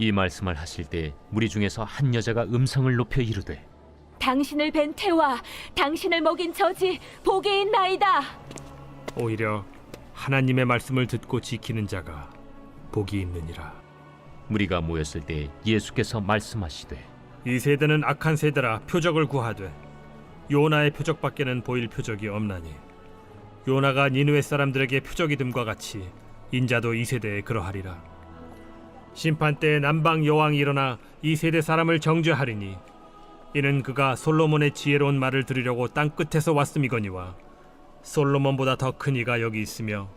이 말씀을 하실 때 무리 중에서 한 여자가 음성을 높여 이르되 당신을 뵌 태와 당신을 먹인 저지 복이 있나이다. 오히려 하나님의 말씀을 듣고 지키는 자가 복이 있느니라. 무리가 모였을 때 예수께서 말씀하시되 이 세대는 악한 세대라 표적을 구하되 요나의 표적밖에는 보일 표적이 없나니 요나가 니느웨 사람들에게 표적이 됨과 같이 인자도 이 세대에 그러하리라. 심판 때에 남방 여왕이 일어나 이 세대 사람을 정죄하리니 이는 그가 솔로몬의 지혜로운 말을 들으려고 땅 끝에서 왔음이거니와 솔로몬보다 더 큰 이가 여기 있으며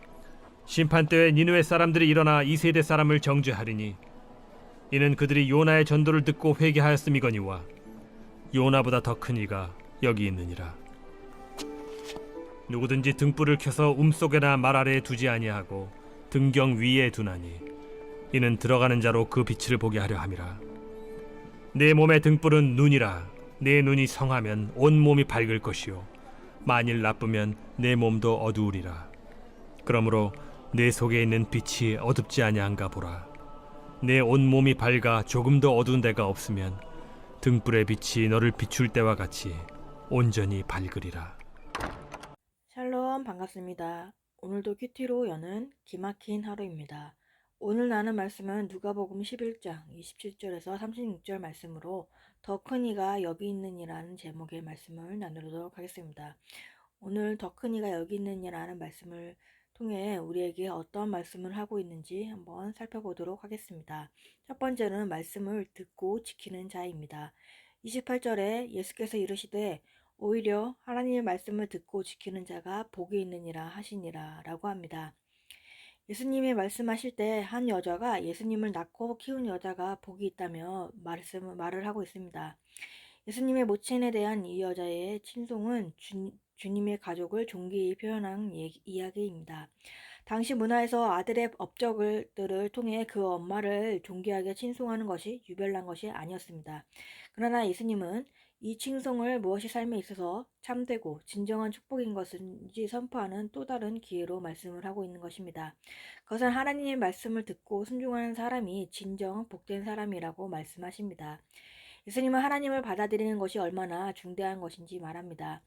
심판 때에 니느웨 사람들이 일어나 이 세대 사람을 정죄하리니 이는 그들이 요나의 전도를 듣고 회개하였음이거니와 요나보다 더 큰 이가 여기 있느니라. 누구든지 등불을 켜서 움속에나 말 아래에 두지 아니하고 등경 위에 두나니 이는 들어가는 자로 그 빛을 보게 하려 함이라. 내 몸의 등불은 눈이라. 내 눈이 성하면 온 몸이 밝을 것이요 만일 나쁘면 내 몸도 어두우리라. 그러므로 내 속에 있는 빛이 어둡지 아니한가 보라. 내 온 몸이 밝아 조금도 어두운 데가 없으면 등불의 빛이 너를 비출 때와 같이 온전히 밝으리라. 샬롬, 반갑습니다. 오늘도 큐티로 여는 기막힌 하루입니다. 오늘 나눈 말씀은 누가복음 11장 27절에서 36절 말씀으로 더 큰 이가 여기 있느니라는 제목의 말씀을 나누도록 하겠습니다. 오늘 더 큰 이가 여기 있느니라는 말씀을 통해 우리에게 어떤 말씀을 하고 있는지 한번 살펴보도록 하겠습니다. 첫 번째는 말씀을 듣고 지키는 자입니다. 28절에 예수께서 이르시되 오히려 하나님의 말씀을 듣고 지키는 자가 복이 있느니라 하시니라 라고 합니다. 예수님이 말씀하실 때 한 여자가 예수님을 낳고 키운 여자가 복이 있다며 말을 하고 있습니다. 예수님의 모친에 대한 이 여자의 친송은 주님의 가족을 존귀히 표현한 이야기입니다. 당시 문화에서 아들의 업적들을 통해 그 엄마를 존귀하게 칭송하는 것이 유별난 것이 아니었습니다. 그러나 예수님은 이 칭송을 무엇이 삶에 있어서 참되고 진정한 축복인 것인지 선포하는 또 다른 기회로 말씀을 하고 있는 것입니다. 그것은 하나님의 말씀을 듣고 순종하는 사람이 진정 복된 사람이라고 말씀하십니다. 예수님은 하나님을 받아들이는 것이 얼마나 중대한 것인지 말합니다.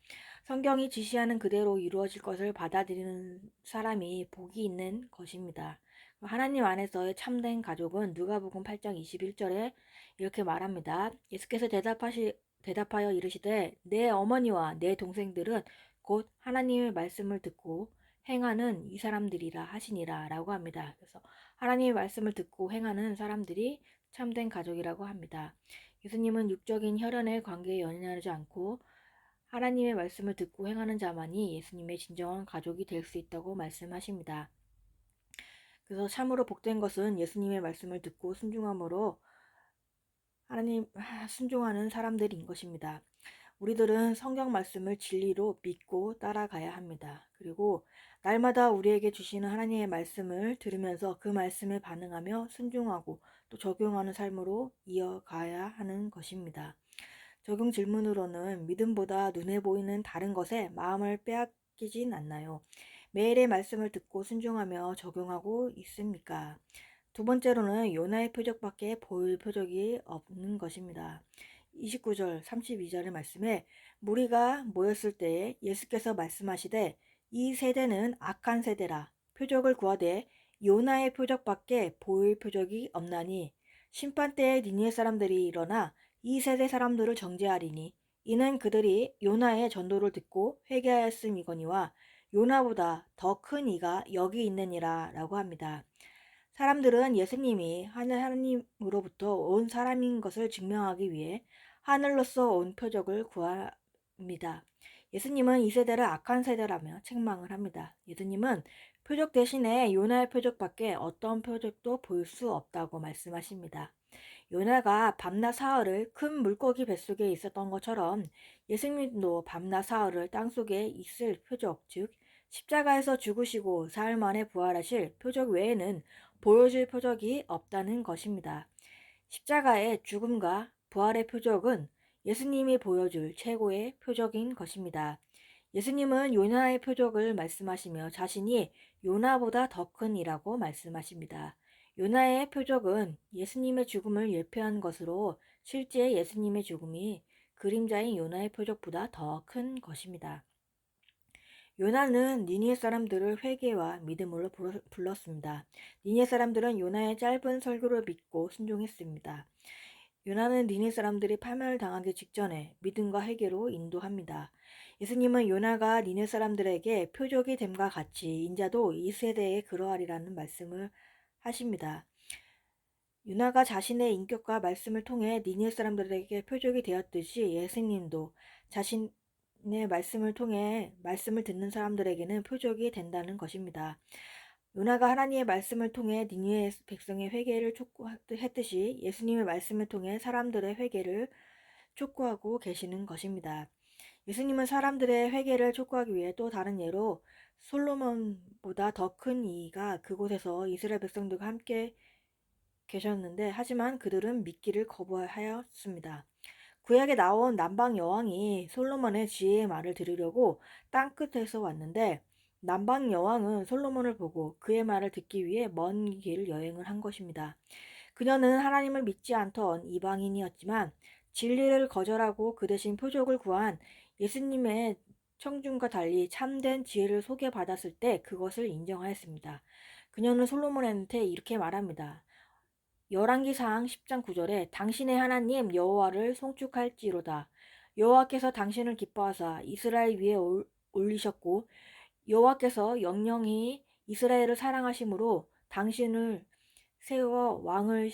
성경이 지시하는 그대로 이루어질 것을 받아들이는 사람이 복이 있는 것입니다. 하나님 안에서의 참된 가족은 누가복음 8장 21절에 이렇게 말합니다. 예수께서 대답하여 이르시되 내 어머니와 내 동생들은 곧 하나님의 말씀을 듣고 행하는 이 사람들이라 하시니라 라고 합니다. 그래서 하나님의 말씀을 듣고 행하는 사람들이 참된 가족이라고 합니다. 예수님은 육적인 혈연의 관계에 연연하지 않고 하나님의 말씀을 듣고 행하는 자만이 예수님의 진정한 가족이 될 수 있다고 말씀하십니다. 그래서 참으로 복된 것은 예수님의 말씀을 듣고 순종함으로 순종하는 사람들인 것입니다. 우리들은 성경 말씀을 진리로 믿고 따라가야 합니다. 그리고 날마다 우리에게 주시는 하나님의 말씀을 들으면서 그 말씀에 반응하며 순종하고 또 적용하는 삶으로 이어가야 하는 것입니다. 적용 질문으로는 믿음보다 눈에 보이는 다른 것에 마음을 빼앗기진 않나요? 매일의 말씀을 듣고 순종하며 적용하고 있습니까? 두 번째로는 요나의 표적밖에 보일 표적이 없는 것입니다. 29절, 32절의 말씀에 무리가 모였을 때에 예수께서 말씀하시되 이 세대는 악한 세대라 표적을 구하되 요나의 표적밖에 보일 표적이 없나니 심판 때에 니느웨 사람들이 일어나 이 세대 사람들을 정죄하리니 이는 그들이 요나의 전도를 듣고 회개하였음이거니와 요나보다 더 큰 이가 여기 있느니라 라고 합니다. 사람들은 예수님이 하나님으로부터 온 사람인 것을 증명하기 위해 하늘로서 온 표적을 구합니다. 예수님은 이 세대를 악한 세대라며 책망을 합니다. 예수님은 표적 대신에 요나의 표적밖에 어떤 표적도 볼 수 없다고 말씀하십니다. 요나가 밤낮 사흘을 큰 물고기 뱃속에 있었던 것처럼 예수님도 밤낮 사흘을 땅속에 있을 표적, 즉 십자가에서 죽으시고 사흘 만에 부활하실 표적 외에는 보여줄 표적이 없다는 것입니다. 십자가의 죽음과 부활의 표적은 예수님이 보여줄 최고의 표적인 것입니다. 예수님은 요나의 표적을 말씀하시며 자신이 요나보다 더 큰 이라고 말씀하십니다. 요나의 표적은 예수님의 죽음을 예표한 것으로 실제 예수님의 죽음이 그림자인 요나의 표적보다 더 큰 것입니다. 요나는 니느웨 사람들을 회개와 믿음으로 불렀습니다. 니느웨 사람들은 요나의 짧은 설교를 믿고 순종했습니다. 요나는 니느웨 사람들이 파멸을 당하기 직전에 믿음과 회개로 인도합니다. 예수님은 요나가 니느웨 사람들에게 표적이 됨과 같이 인자도 이 세대에 그러하리라는 말씀을 하십니다. 요나가 자신의 인격과 말씀을 통해 니느웨 사람들에게 표적이 되었듯이 예수님도 자신의 말씀을 통해 말씀을 듣는 사람들에게는 표적이 된다는 것입니다. 요나가 하나님의 말씀을 통해 니느웨 백성의 회개를 촉구했듯이 예수님의 말씀을 통해 사람들의 회개를 촉구하고 계시는 것입니다. 예수님은 사람들의 회개를 촉구하기 위해 또 다른 예로 솔로몬보다 더 큰 이가 그곳에서 이스라엘 백성들과 함께 계셨는데 하지만 그들은 믿기를 거부하였습니다. 구약에 나온 남방 여왕이 솔로몬의 지혜의 말을 들으려고 땅끝에서 왔는데 남방 여왕은 솔로몬을 보고 그의 말을 듣기 위해 먼 길 여행을 한 것입니다. 그녀는 하나님을 믿지 않던 이방인이었지만 진리를 거절하고 그 대신 표적을 구한 예수님의 청중과 달리 참된 지혜를 소개받았을 때 그것을 인정하였습니다. 그녀는 솔로몬한테 이렇게 말합니다. 열왕기상 10장 9절에 당신의 하나님 여호와를 송축할지로다. 여호와께서 당신을 기뻐하사 이스라엘 위에 올리셨고 여호와께서 영영히 이스라엘을 사랑하심으로 당신을 세워 왕을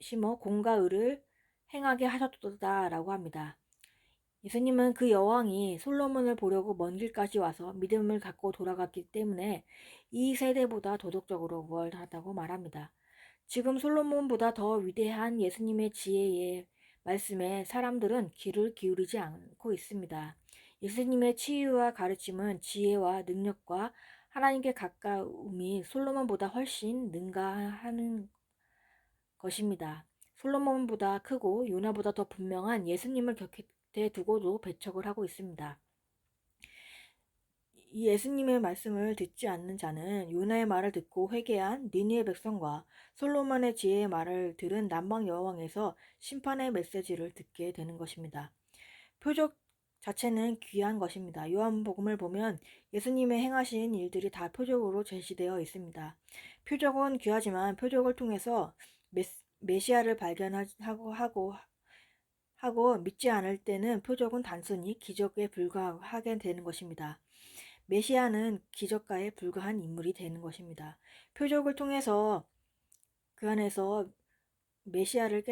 심어 공과 의를 행하게 하셨도다 라고 합니다. 예수님은 그 여왕이 솔로몬을 보려고 먼 길까지 와서 믿음을 갖고 돌아갔기 때문에 이 세대보다 도덕적으로 우월하다고 말합니다. 지금 솔로몬보다 더 위대한 예수님의 지혜의 말씀에 사람들은 귀를 기울이지 않고 있습니다. 예수님의 치유와 가르침은 지혜와 능력과 하나님께 가까움이 솔로몬보다 훨씬 능가하는 것입니다. 솔로몬보다 크고 요나보다 더 분명한 예수님을 곁에 두고도 배척을 하고 있습니다. 이 예수님의 말씀을 듣지 않는 자는 요나의 말을 듣고 회개한 니느웨 백성과 솔로몬의 지혜의 말을 들은 남방 여왕에서 심판의 메시지를 듣게 되는 것입니다. 표적 자체는 귀한 것입니다. 요한복음을 보면 예수님의 행하신 일들이 다 표적으로 제시되어 있습니다. 표적은 귀하지만 표적을 통해서 메시아를 발견하고 믿지 않을 때는 표적은 단순히 기적에 불과하게 되는 것입니다. 메시아는 기적가에 불과한 인물이 되는 것입니다. 표적을 통해서 그 안에서 메시아를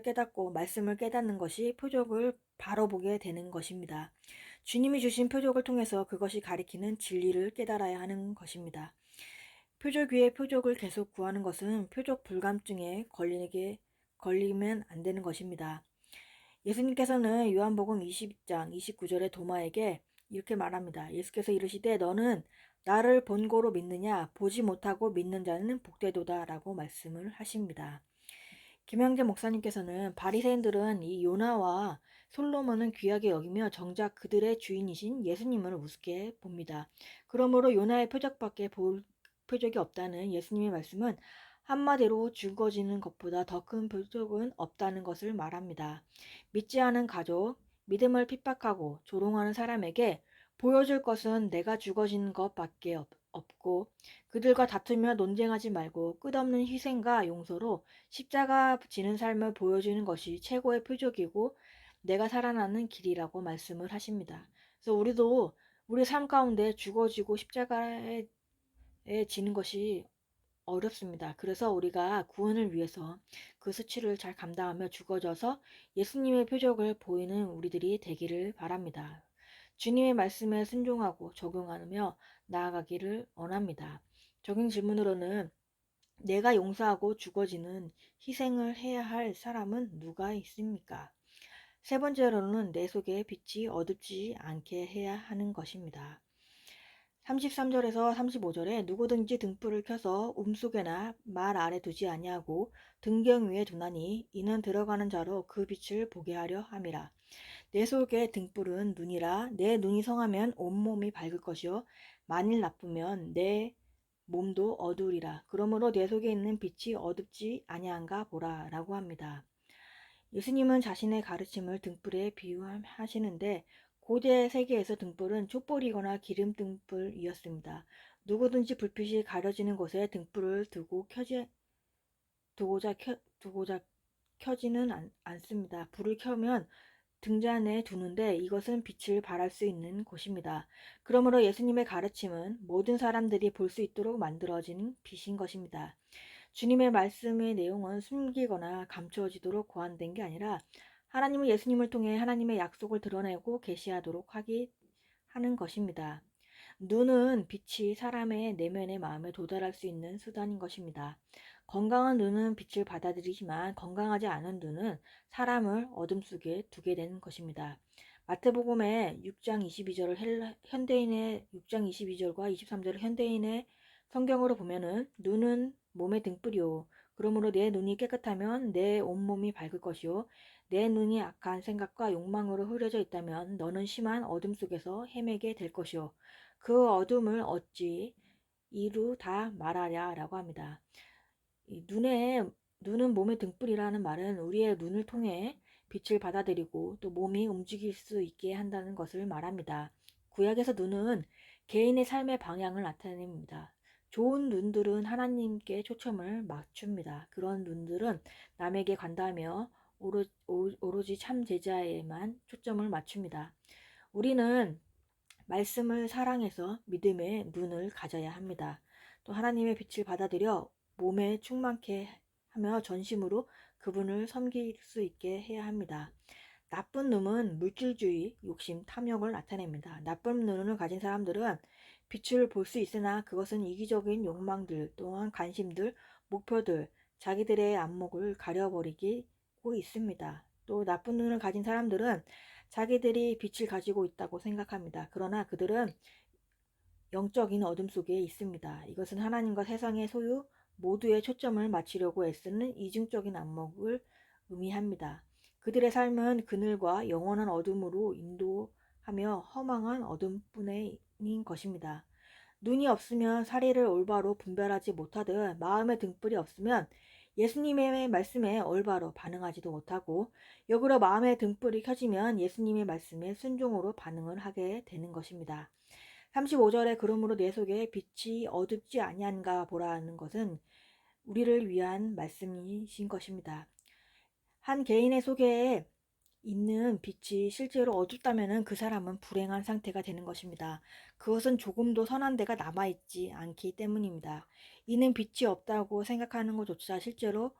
깨닫고 말씀을 깨닫는 것이 표적을 바로 보게 되는 것입니다. 주님이 주신 표적을 통해서 그것이 가리키는 진리를 깨달아야 하는 것입니다. 표적 위에 표적을 계속 구하는 것은 표적 불감증에 걸리면 안 되는 것입니다. 예수님께서는 요한복음 20장 29절에 도마에게 이렇게 말합니다. 예수께서 이르시되 너는 나를 본고로 믿느냐 보지 못하고 믿는 자는 복되도다 라고 말씀을 하십니다. 김영재 목사님께서는 바리새인들은 이 요나와 솔로몬은 귀하게 여기며 정작 그들의 주인이신 예수님을 우습게 봅니다. 그러므로 요나의 표적밖에 볼 표적이 없다는 예수님의 말씀은 한마디로 죽어지는 것보다 더 큰 표적은 없다는 것을 말합니다. 믿지 않은 가족, 믿음을 핍박하고 조롱하는 사람에게 보여줄 것은 내가 죽어지는 것밖에 없고 그들과 다투며 논쟁하지 말고 끝없는 희생과 용서로 십자가 지는 삶을 보여주는 것이 최고의 표적이고 내가 살아나는 길이라고 말씀을 하십니다. 그래서 우리도 우리 삶 가운데 죽어지고 십자가에 지는 것이 어렵습니다. 그래서 우리가 구원을 위해서 그 수치를 잘 감당하며 죽어져서 예수님의 표적을 보이는 우리들이 되기를 바랍니다. 주님의 말씀에 순종하고 적용하며 나아가기를 원합니다. 적용 질문으로는 내가 용서하고 죽어지는 희생을 해야 할 사람은 누가 있습니까? 세 번째로는 내 속에 빛이 어둡지 않게 해야 하는 것입니다. 33절에서 35절에 누구든지 등불을 켜서 움속에나 말 아래 두지 아니하고 등경 위에 두나니 이는 들어가는 자로 그 빛을 보게 하려 함이라. 내 속의 등불은 눈이라 내 눈이 성하면 온몸이 밝을 것이요 만일 나쁘면 내 몸도 어두우리라. 그러므로 내 속에 있는 빛이 어둡지 아니한가 보라 라고 합니다. 예수님은 자신의 가르침을 등불에 비유하시는데 고대 세계에서 등불은 촛불이거나 기름 등불이었습니다. 누구든지 불빛이 가려지는 곳에 등불을 두고자 켜지는 않습니다. 불을 켜면 등잔에 두는데 이것은 빛을 발할 수 있는 곳입니다. 그러므로 예수님의 가르침은 모든 사람들이 볼 수 있도록 만들어진 빛인 것입니다. 주님의 말씀의 내용은 숨기거나 감추어지도록 고안된 게 아니라 하나님은 예수님을 통해 하나님의 약속을 드러내고 계시하도록 하는 것입니다. 눈은 빛이 사람의 내면의 마음에 도달할 수 있는 수단인 것입니다. 건강한 눈은 빛을 받아들이지만 건강하지 않은 눈은 사람을 어둠 속에 두게 되는 것입니다. 마태복음의 6장 22절을 현대인의 6장 22절과 23절을 현대인의 성경으로 보면은 눈은 몸의 등불이요. 그러므로 내 눈이 깨끗하면 내 온몸이 밝을 것이요. 내 눈이 악한 생각과 욕망으로 흐려져 있다면 너는 심한 어둠 속에서 헤매게 될 것이요. 그 어둠을 어찌 이루 다 말하랴 라고 합니다. 눈은 몸의 등불이라는 말은 우리의 눈을 통해 빛을 받아들이고 또 몸이 움직일 수 있게 한다는 것을 말합니다. 구약에서 눈은 개인의 삶의 방향을 나타냅니다. 좋은 눈들은 하나님께 초점을 맞춥니다. 그런 눈들은 남에게 관다하며 오로지 참 제자에만 초점을 맞춥니다. 우리는 말씀을 사랑해서 믿음의 눈을 가져야 합니다. 또 하나님의 빛을 받아들여 몸에 충만케 하며 전심으로 그분을 섬길 수 있게 해야 합니다. 나쁜 눈은 물질주의, 욕심, 탐욕을 나타냅니다. 나쁜 눈을 가진 사람들은 빛을 볼 수 있으나 그것은 이기적인 욕망들 또한 관심들, 목표들, 자기들의 안목을 가려버리고 있습니다. 또 나쁜 눈을 가진 사람들은 자기들이 빛을 가지고 있다고 생각합니다. 그러나 그들은 영적인 어둠 속에 있습니다. 이것은 하나님과 세상의 소유 모두에 초점을 맞추려고 애쓰는 이중적인 안목을 의미합니다. 그들의 삶은 그늘과 영원한 어둠으로 인도하며 허망한 어둠뿐인 것입니다. 눈이 없으면 사리를 올바로 분별하지 못하듯 마음의 등불이 없으면 예수님의 말씀에 올바로 반응하지도 못하고 역으로 마음의 등불이 켜지면 예수님의 말씀에 순종으로 반응을 하게 되는 것입니다. 35절에 그러므로 내 속에 빛이 어둡지 아니한가 보라는 것은 우리를 위한 말씀이신 것입니다. 한 개인의 속에 있는 빛이 실제로 어둡다면 그 사람은 불행한 상태가 되는 것입니다. 그것은 조금도 선한 데가 남아있지 않기 때문입니다. 이는 빛이 없다고 생각하는 것조차 실제로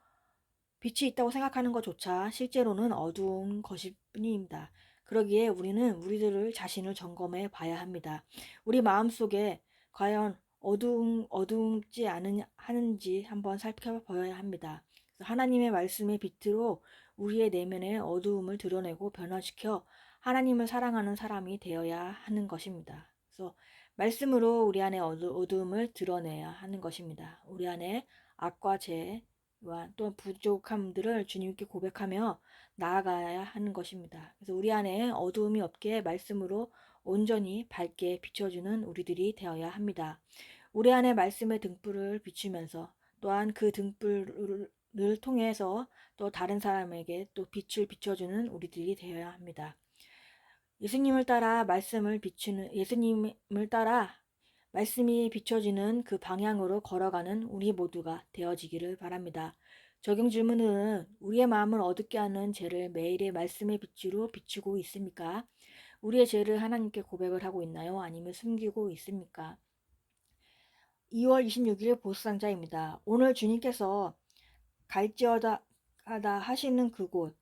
빛이 있다고 생각하는 것조차 실제로는 어두운 것일 뿐입니다. 그러기에 우리는 우리들을 자신을 점검해 봐야 합니다. 우리 마음속에 과연 어두운지 하는지 한번 살펴봐야 합니다. 하나님의 말씀의 빛으로 우리의 내면의 어두움을 드러내고 변화시켜 하나님을 사랑하는 사람이 되어야 하는 것입니다. 그래서 말씀으로 우리 안의 어두움을 드러내야 하는 것입니다. 우리 안에 악과 죄와 또 부족함들을 주님께 고백하며 나아가야 하는 것입니다. 그래서 우리 안에 어두움이 없게 말씀으로 온전히 밝게 비춰주는 우리들이 되어야 합니다. 우리 안에 말씀의 등불을 비추면서 또한 그 등불을 통해서 또 다른 사람에게 또 빛을 비춰주는 우리들이 되어야 합니다. 예수님을 따라 말씀이 비춰지는 그 방향으로 걸어가는 우리 모두가 되어지기를 바랍니다. 적용 질문은 우리의 마음을 어둡게 하는 죄를 매일의 말씀의 빛으로 비추고 있습니까? 우리의 죄를 하나님께 고백을 하고 있나요? 아니면 숨기고 있습니까? 2월 26일 보수상자입니다. 오늘 주님께서 갈지어다 하시는 그곳,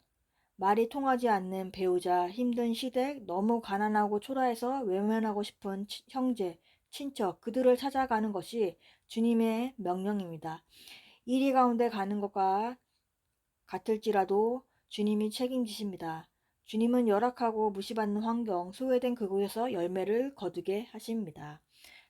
말이 통하지 않는 배우자, 힘든 시댁, 너무 가난하고 초라해서 외면하고 싶은 형제, 친척, 그들을 찾아가는 것이 주님의 명령입니다. 이리 가운데 가는 것과 같을지라도 주님이 책임지십니다. 주님은 열악하고 무시받는 환경, 소외된 그곳에서 열매를 거두게 하십니다.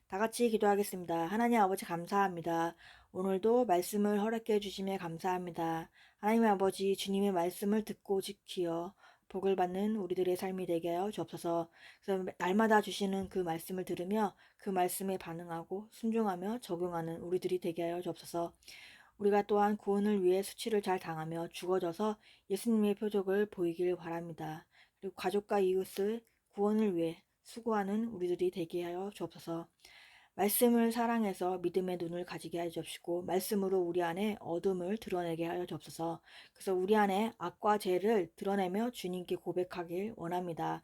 다 같이 기도하겠습니다. 하나님 아버지 감사합니다. 오늘도 말씀을 허락해 주심에 감사합니다. 하나님 아버지 주님의 말씀을 듣고 지키어 복을 받는 우리들의 삶이 되게 하여 주옵소서. 그래서 날마다 주시는 그 말씀을 들으며 그 말씀에 반응하고 순종하며 적용하는 우리들이 되게 하여 주옵소서. 우리가 또한 구원을 위해 수치를 잘 당하며 죽어져서 예수님의 표적을 보이길 바랍니다. 그리고 가족과 이웃을 구원을 위해 수고하는 우리들이 되게 하여 주옵소서. 말씀을 사랑해서 믿음의 눈을 가지게 하여 주옵시고 말씀으로 우리 안에 어둠을 드러내게 하여 주옵소서. 그래서 우리 안에 악과 죄를 드러내며 주님께 고백하길 원합니다.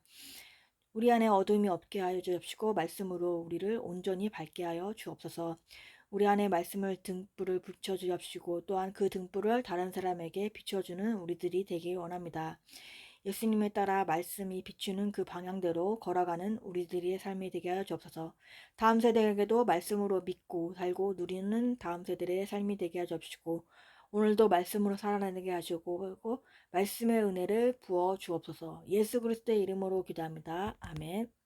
우리 안에 어둠이 없게 하여 주옵시고 말씀으로 우리를 온전히 밝게 하여 주옵소서. 우리 안에 말씀을 등불을 붙여 주옵시고 또한 그 등불을 다른 사람에게 비춰주는 우리들이 되길 원합니다. 예수님에 따라 말씀이 비추는 그 방향대로 걸어가는 우리들의 삶이 되게 하여 주옵소서. 다음 세대에게도 말씀으로 믿고 살고 누리는 다음 세대의 삶이 되게 하여 주옵시고 오늘도 말씀으로 살아내게 하시고 말씀의 은혜를 부어 주옵소서. 예수 그리스도의 이름으로 기도합니다. 아멘.